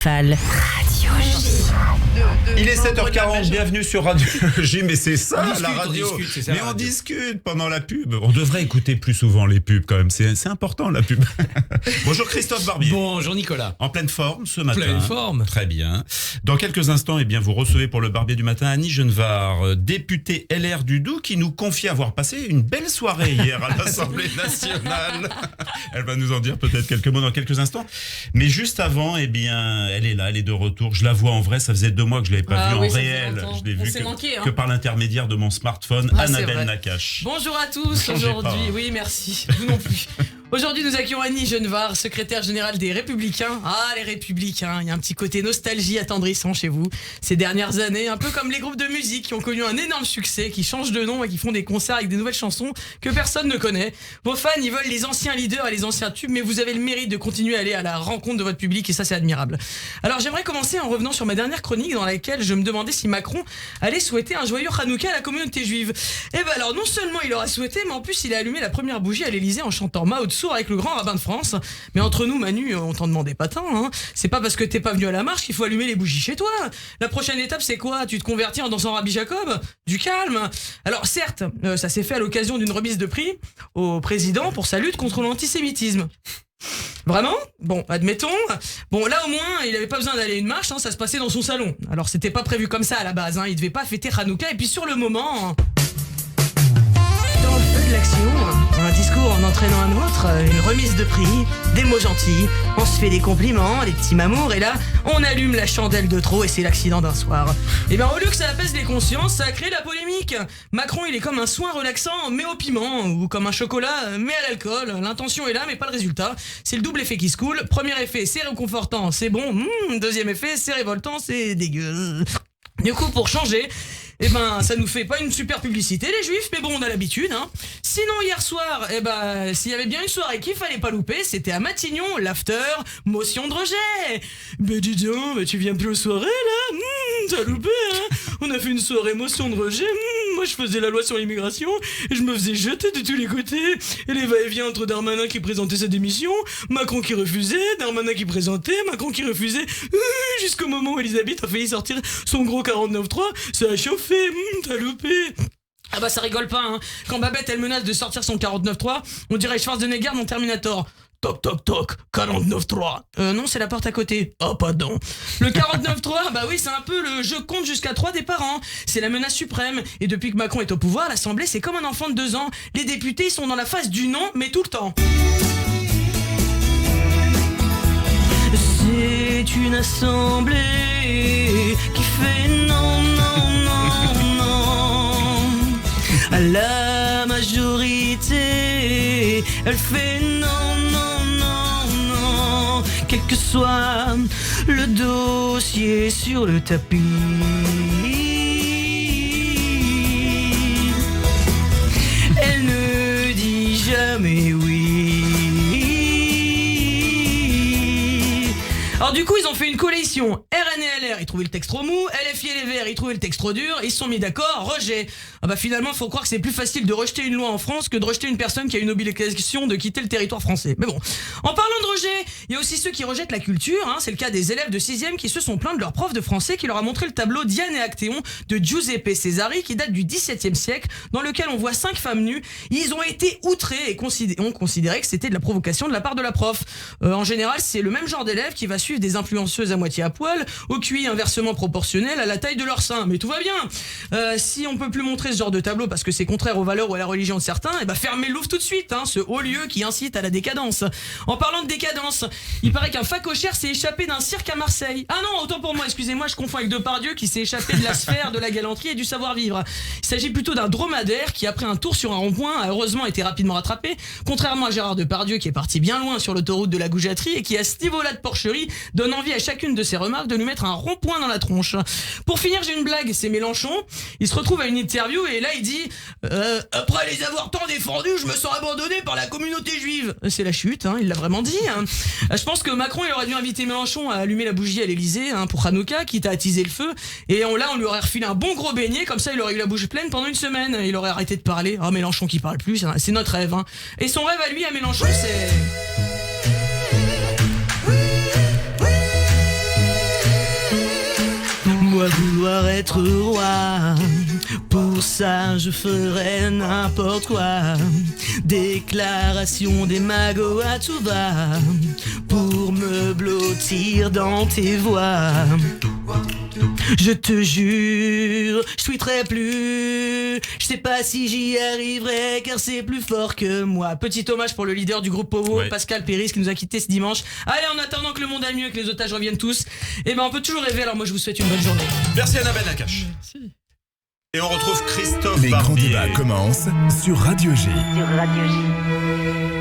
Radio J. Il est 7h40, bienvenue sur Radio J, mais c'est ça on discute, la radio. on discute, c'est ça, mais la on radio. discute pendant la pub. On devrait écouter plus souvent les pubs quand même, c'est important la pub. Bonjour Christophe Barbier. Bonjour Nicolas. En pleine forme ce matin. Pleine forme. Très bien. Dans quelques instants, vous recevez pour le Barbier du matin Annie Genevard, députée LR du Doubs, qui nous confie avoir passé une belle soirée hier à l'Assemblée nationale. Elle va nous en dire peut-être quelques mots dans quelques instants. Mais juste avant, elle est là, elle est de retour. Je la vois en vrai, ça faisait 2 mois que je l'avais pas vue en réel. Je l'ai vue que par l'intermédiaire de mon smartphone, Annabelle Nakache. Bonjour à tous, aujourd'hui, oui merci, vous non plus. Aujourd'hui, nous accueillons Annie Genevard, secrétaire générale des Républicains. Ah, les Républicains, il y a un petit côté nostalgie attendrissant chez vous. Ces dernières années, un peu comme les groupes de musique qui ont connu un énorme succès, qui changent de nom et qui font des concerts avec des nouvelles chansons que personne ne connaît. Vos fans, ils veulent les anciens leaders et les anciens tubes, mais vous avez le mérite de continuer à aller à la rencontre de votre public et ça, c'est admirable. Alors, j'aimerais commencer en revenant sur ma dernière chronique dans laquelle je me demandais si Macron allait souhaiter un joyeux Hanouka à la communauté juive. Et alors, non seulement il aura souhaité, mais en plus, il a allumé la première bougie à l'Elysée en chantant Mao Tse avec le grand rabbin de France. Mais entre nous, Manu, on t'en demandait pas tant, hein. C'est pas parce que t'es pas venu à la marche qu'il faut allumer les bougies chez toi. La prochaine étape, c'est quoi? Tu te convertis en dansant Rabbi Jacob? Du calme. Alors certes, ça s'est fait à l'occasion d'une remise de prix au président pour sa lutte contre l'antisémitisme. Vraiment? Bon, admettons. Bon, là au moins, il avait pas besoin d'aller à une marche, hein, ça se passait dans son salon. Alors c'était pas prévu comme ça à la base, hein, il devait pas fêter Hanouka, et puis sur le moment... Dans le feu de l'action, un discours en entraînant un autre, une remise de prix, des mots gentils, on se fait des compliments, des petits mamours, et là, on allume la chandelle de trop et c'est l'accident d'un soir. Et ben au lieu que ça apaise les consciences, ça a créé la polémique. Macron, il est comme un soin relaxant, mais au piment, ou comme un chocolat, mais à l'alcool. L'intention est là, mais pas le résultat. C'est le double effet qui se coule. Premier effet, c'est réconfortant, c'est bon. Deuxième effet, c'est révoltant, c'est dégueu. Du coup, pour changer... ça nous fait pas une super publicité les juifs, mais bon, on a l'habitude, hein. Sinon, hier soir, s'il y avait bien une soirée qu'il fallait pas louper, c'était à Matignon, l'after, motion de rejet. Dis donc, tu viens plus aux soirées, là? T'as loupé, hein. On a fait une soirée motion de rejet, moi je faisais la loi sur l'immigration, et je me faisais jeter de tous les côtés. Et les va-et-vient entre Darmanin qui présentait sa démission, Macron qui refusait, Darmanin qui présentait, Macron qui refusait, jusqu'au moment où Elisabeth a failli sortir son gros 49.3, ça a chauffé. T'as loupé. Ah bah ça rigole pas, hein. Quand Babette elle menace de sortir son 49.3, on dirait Schwarzenegger dans Terminator. Toc toc toc, 49.3. Non, c'est la porte à côté. Oh pardon. Le 49.3, bah oui, c'est un peu le je compte jusqu'à 3 des parents. C'est la menace suprême. Et depuis que Macron est au pouvoir, l'Assemblée c'est comme un enfant de 2 ans. Les députés ils sont dans la phase du non, mais tout le temps. C'est une assemblée qui fait non, non, non, non. À la majorité, elle fait non, non, non, non. Quel que soit le dossier sur le tapis. Elle ne dit jamais oui. Alors du coup ils ont fait une coalition, RN et LR ils trouvaient le texte trop mou, LFI et les Verts ils trouvaient le texte trop dur, ils se sont mis d'accord, rejet. Ah bah finalement faut croire que c'est plus facile de rejeter une loi en France que de rejeter une personne qui a une obligation de quitter le territoire français. Mais bon, en parlant de rejet, il y a aussi ceux qui rejettent la culture, hein. C'est le cas des élèves de 6e qui se sont plaints de leur prof de français qui leur a montré le tableau Diane et Actéon de Giuseppe Cesari qui date du XVIIe siècle, dans lequel on voit 5 femmes nues. Ils ont été outrés et ont considéré que c'était de la provocation de la part de la prof. En général c'est le même genre d'élève qui va suivre des influenceuses à moitié à poil, au QI inversement proportionnel à la taille de leur sein. Mais tout va bien. Si on peut plus montrer ce genre de tableau parce que c'est contraire aux valeurs ou à la religion de certains, fermez le Louvre tout de suite, hein, ce haut lieu qui incite à la décadence. En parlant de décadence, il paraît qu'un facochère s'est échappé d'un cirque à Marseille. Ah non, autant pour moi, excusez-moi, je confonds avec Depardieu qui s'est échappé de la sphère de la galanterie et du savoir-vivre. Il s'agit plutôt d'un dromadaire qui, après un tour sur un rond-point, a heureusement été rapidement rattrapé, contrairement à Gérard Depardieu qui est parti bien loin sur l'autoroute de la goujaterie et qui, à ce niveau-là de porcherie, donne envie à chacune de ses remarques de lui mettre un rond-point dans la tronche. Pour finir, j'ai une blague, c'est Mélenchon. Il se retrouve à une interview et là il dit après les avoir tant défendus, je me sens abandonné par la communauté juive. C'est la chute, hein, il l'a vraiment dit, hein. Je pense que Macron il aurait dû inviter Mélenchon à allumer la bougie à l'Elysée, hein, pour Hanouka, quitte à attiser le feu. Et on lui aurait refilé un bon gros beignet, comme ça il aurait eu la bouche pleine pendant une semaine. Il aurait arrêté de parler. Oh, Mélenchon qui parle plus, c'est notre rêve, hein. Et son rêve à lui, à Mélenchon, c'est... vouloir être roi. Pour ça je ferai n'importe quoi. Déclaration des magots à tout va. Pour me blottir dans tes voix. Je te jure, je tweeterai plus. Je sais pas si j'y arriverai car c'est plus fort que moi. Petit hommage pour le leader du groupe Povo, Pascal Péris, qui nous a quittés ce dimanche. Allez, en attendant que le monde aille mieux, que les otages reviennent tous, et on peut toujours rêver. Alors moi je vous souhaite une bonne journée. Merci Annabelle Nakache. Merci. Et on retrouve Christophe Les Barbier. grands débats commencent sur Radio G. Sur Radio J.